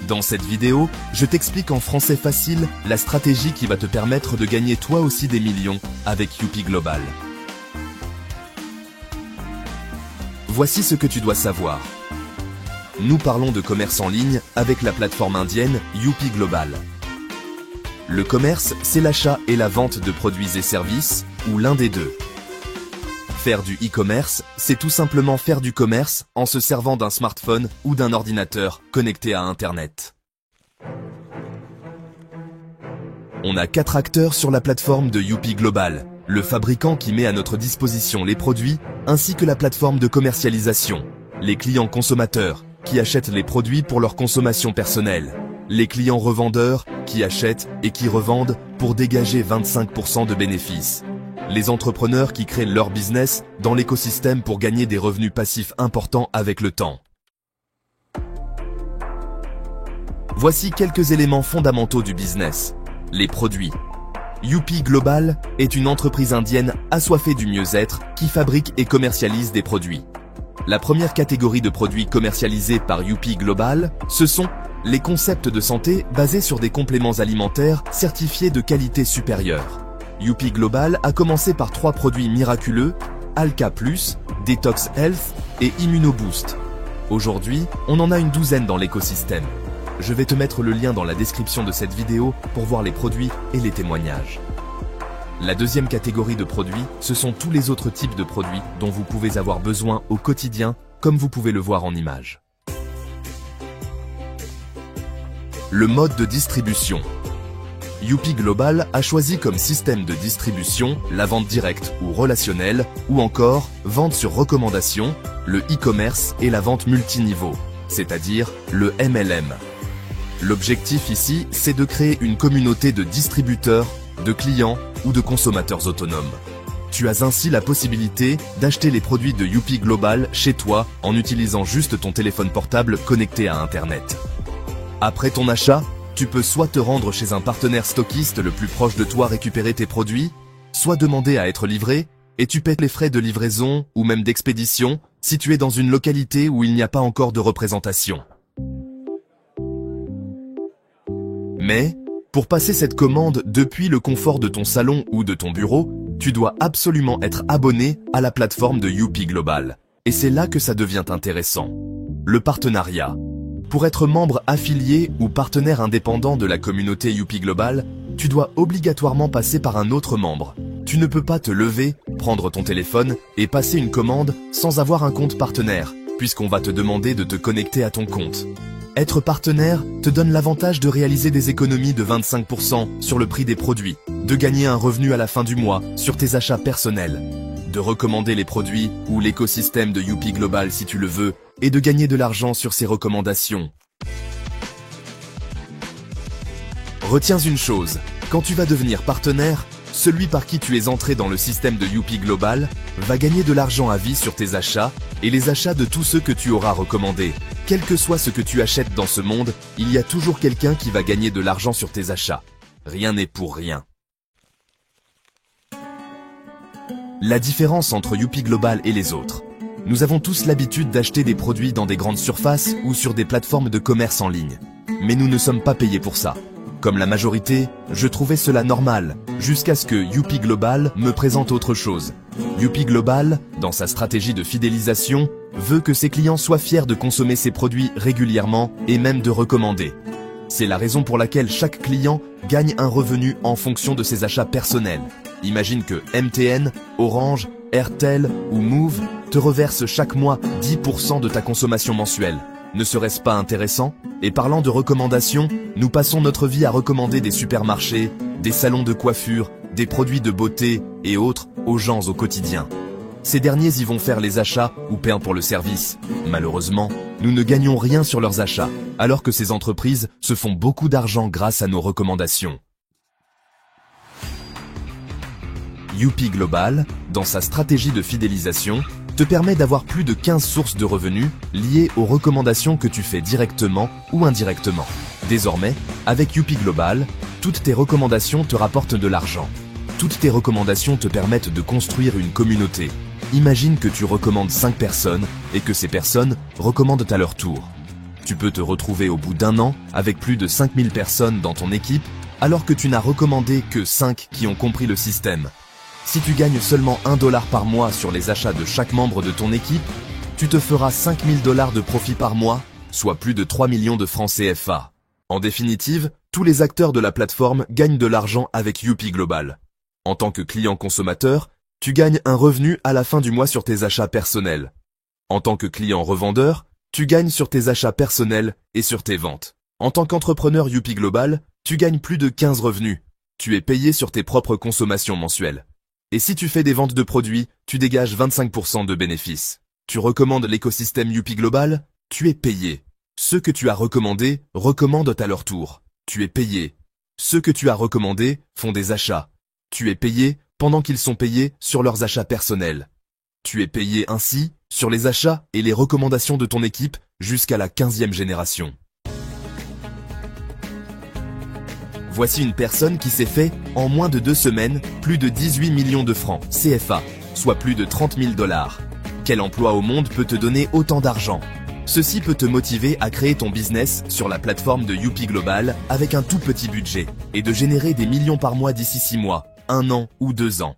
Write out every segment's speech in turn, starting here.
Dans cette vidéo, je t'explique en français facile la stratégie qui va te permettre de gagner toi aussi des millions avec Youpi Global. Voici ce que tu dois savoir. Nous parlons de commerce en ligne avec la plateforme indienne Youpi Global. Le commerce, c'est l'achat et la vente de produits et services, ou l'un des deux. Faire du e-commerce, c'est tout simplement faire du commerce en se servant d'un smartphone ou d'un ordinateur connecté à Internet. On a 4 acteurs sur la plateforme de Youpi Global, le fabricant qui met à notre disposition les produits, ainsi que la plateforme de commercialisation, les clients consommateurs qui achètent les produits pour leur consommation personnelle, les clients revendeurs qui achètent et qui revendent pour dégager 25% de bénéfices, les entrepreneurs qui créent leur business dans l'écosystème pour gagner des revenus passifs importants avec le temps. Voici quelques éléments fondamentaux du business. Les produits. Youpi Global est une entreprise indienne assoiffée du mieux-être qui fabrique et commercialise des produits. La première catégorie de produits commercialisés par Youpi Global, ce sont les concepts de santé basés sur des compléments alimentaires certifiés de qualité supérieure. Youpi Global a commencé par 3 produits miraculeux, Alka Plus, Detox Health et Immunoboost. Aujourd'hui, on en a une douzaine dans l'écosystème. Je vais te mettre le lien dans la description de cette vidéo pour voir les produits et les témoignages. La deuxième catégorie de produits, ce sont tous les autres types de produits dont vous pouvez avoir besoin au quotidien, comme vous pouvez le voir en image. Le mode de distribution. Youpi Global a choisi comme système de distribution la vente directe ou relationnelle, ou encore vente sur recommandation, le e-commerce et la vente multiniveau, c'est-à-dire le MLM. L'objectif ici, c'est de créer une communauté de distributeurs, de clients ou de consommateurs autonomes. Tu as ainsi la possibilité d'acheter les produits de Youpi Global chez toi en utilisant juste ton téléphone portable connecté à Internet. Après ton achat, tu peux soit te rendre chez un partenaire stockiste le plus proche de toi récupérer tes produits, soit demander à être livré, et tu paies les frais de livraison ou même d'expédition si tu es dans une localité où il n'y a pas encore de représentation. Mais, pour passer cette commande depuis le confort de ton salon ou de ton bureau, tu dois absolument être abonné à la plateforme de Youpi Global. Et c'est là que ça devient intéressant. Le partenariat. Pour être membre affilié ou partenaire indépendant de la communauté Youpi Global, tu dois obligatoirement passer par un autre membre. Tu ne peux pas te lever, prendre ton téléphone et passer une commande sans avoir un compte partenaire, puisqu'on va te demander de te connecter à ton compte. Être partenaire te donne l'avantage de réaliser des économies de 25% sur le prix des produits, de gagner un revenu à la fin du mois sur tes achats personnels, de recommander les produits ou l'écosystème de Youpi Global si tu le veux, et de gagner de l'argent sur ces recommandations. Retiens une chose, quand tu vas devenir partenaire, celui par qui tu es entré dans le système de Youpi Global va gagner de l'argent à vie sur tes achats et les achats de tous ceux que tu auras recommandés. Quel que soit ce que tu achètes dans ce monde, il y a toujours quelqu'un qui va gagner de l'argent sur tes achats. Rien n'est pour rien. La différence entre Youpi Global et les autres. Nous avons tous l'habitude d'acheter des produits dans des grandes surfaces ou sur des plateformes de commerce en ligne. Mais nous ne sommes pas payés pour ça. Comme la majorité, je trouvais cela normal, jusqu'à ce que Youpi Global me présente autre chose. Youpi Global, dans sa stratégie de fidélisation, veut que ses clients soient fiers de consommer ses produits régulièrement et même de recommander. C'est la raison pour laquelle chaque client gagne un revenu en fonction de ses achats personnels. Imagine que MTN, Orange, Airtel ou Move te reversent chaque mois 10% de ta consommation mensuelle. Ne serait-ce pas intéressant? Et parlant de recommandations, nous passons notre vie à recommander des supermarchés, des salons de coiffure, des produits de beauté et autres aux gens au quotidien. Ces derniers y vont faire les achats ou paient pour le service. Malheureusement, nous ne gagnons rien sur leurs achats, alors que ces entreprises se font beaucoup d'argent grâce à nos recommandations. Youpi Global, dans sa stratégie de fidélisation, te permet d'avoir plus de 15 sources de revenus liées aux recommandations que tu fais directement ou indirectement. Désormais, avec Youpi Global, toutes tes recommandations te rapportent de l'argent. Toutes tes recommandations te permettent de construire une communauté. Imagine que tu recommandes 5 personnes et que ces personnes recommandent à leur tour. Tu peux te retrouver au bout d'un an avec plus de 5000 personnes dans ton équipe, alors que tu n'as recommandé que 5 qui ont compris le système. Si tu gagnes seulement $1 par mois sur les achats de chaque membre de ton équipe, tu te feras $5000 de profit par mois, soit plus de 3 millions de francs CFA. En définitive, tous les acteurs de la plateforme gagnent de l'argent avec Youpi Global. En tant que client consommateur, tu gagnes un revenu à la fin du mois sur tes achats personnels. En tant que client revendeur, tu gagnes sur tes achats personnels et sur tes ventes. En tant qu'entrepreneur Youpi Global, tu gagnes plus de 15 revenus. Tu es payé sur tes propres consommations mensuelles. Et si tu fais des ventes de produits, tu dégages 25% de bénéfices. Tu recommandes l'écosystème Youpi Global, tu es payé. Ceux que tu as recommandés recommandent à leur tour. Tu es payé. Ceux que tu as recommandés font des achats. Tu es payé pendant qu'ils sont payés sur leurs achats personnels. Tu es payé ainsi sur les achats et les recommandations de ton équipe jusqu'à la 15e génération. Voici une personne qui s'est fait, en moins de 2 semaines, plus de 18 millions de francs CFA, soit plus de $30 000. Quel emploi au monde peut te donner autant d'argent? Ceci peut te motiver à créer ton business sur la plateforme de Youpi Global avec un tout petit budget et de générer des millions par mois d'ici 6 mois, 1 an ou 2 ans.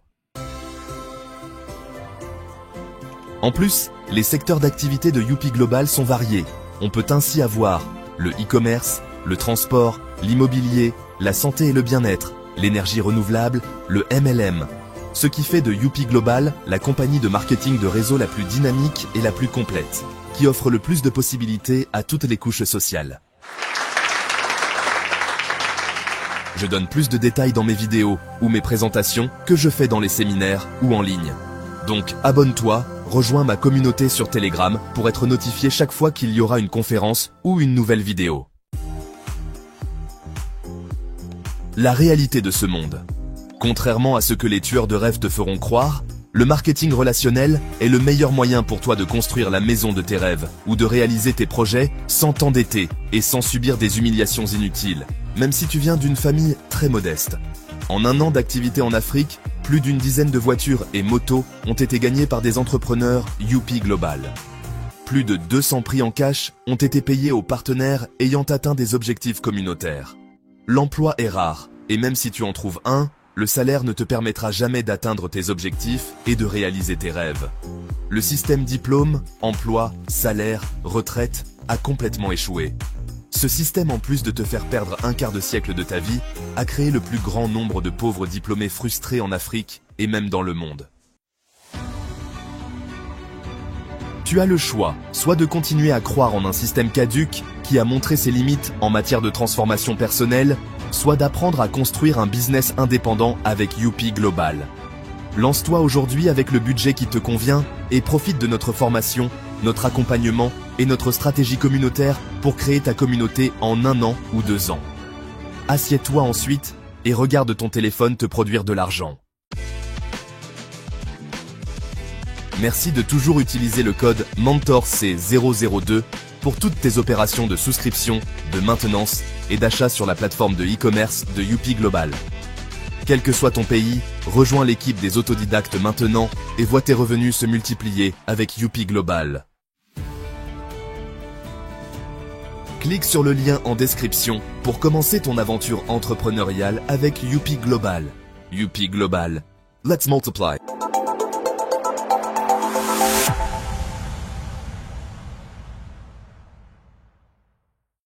En plus, les secteurs d'activité de Youpi Global sont variés. On peut ainsi avoir le e-commerce, le transport, l'immobilier, la santé et le bien-être, l'énergie renouvelable, le MLM. Ce qui fait de Youpi Global la compagnie de marketing de réseau la plus dynamique et la plus complète, qui offre le plus de possibilités à toutes les couches sociales. Je donne plus de détails dans mes vidéos ou mes présentations que je fais dans les séminaires ou en ligne. Donc abonne-toi, rejoins ma communauté sur Telegram pour être notifié chaque fois qu'il y aura une conférence ou une nouvelle vidéo. La réalité de ce monde. Contrairement à ce que les tueurs de rêves te feront croire, le marketing relationnel est le meilleur moyen pour toi de construire la maison de tes rêves ou de réaliser tes projets sans t'endetter et sans subir des humiliations inutiles, même si tu viens d'une famille très modeste. En 1 an d'activité en Afrique, plus d'une dizaine de voitures et motos ont été gagnées par des entrepreneurs Youpi Global. Plus de 200 prix en cash ont été payés aux partenaires ayant atteint des objectifs communautaires. L'emploi est rare, et même si tu en trouves un, le salaire ne te permettra jamais d'atteindre tes objectifs et de réaliser tes rêves. Le système diplôme, emploi, salaire, retraite a complètement échoué. Ce système, en plus de te faire perdre un quart de siècle de ta vie, a créé le plus grand nombre de pauvres diplômés frustrés en Afrique et même dans le monde. Tu as le choix, soit de continuer à croire en un système caduc qui a montré ses limites en matière de transformation personnelle, soit d'apprendre à construire un business indépendant avec Youpi Global. Lance-toi aujourd'hui avec le budget qui te convient et profite de notre formation, notre accompagnement et notre stratégie communautaire pour créer ta communauté en 1 an ou 2 ans. Assieds-toi ensuite et regarde ton téléphone te produire de l'argent. Merci de toujours utiliser le code MentorC002 pour toutes tes opérations de souscription, de maintenance et d'achat sur la plateforme de e-commerce de Youpi Global. Quel que soit ton pays, rejoins l'équipe des autodidactes maintenant et vois tes revenus se multiplier avec Youpi Global. Clique sur le lien en description pour commencer ton aventure entrepreneuriale avec Youpi Global. Youpi Global. Let's multiply.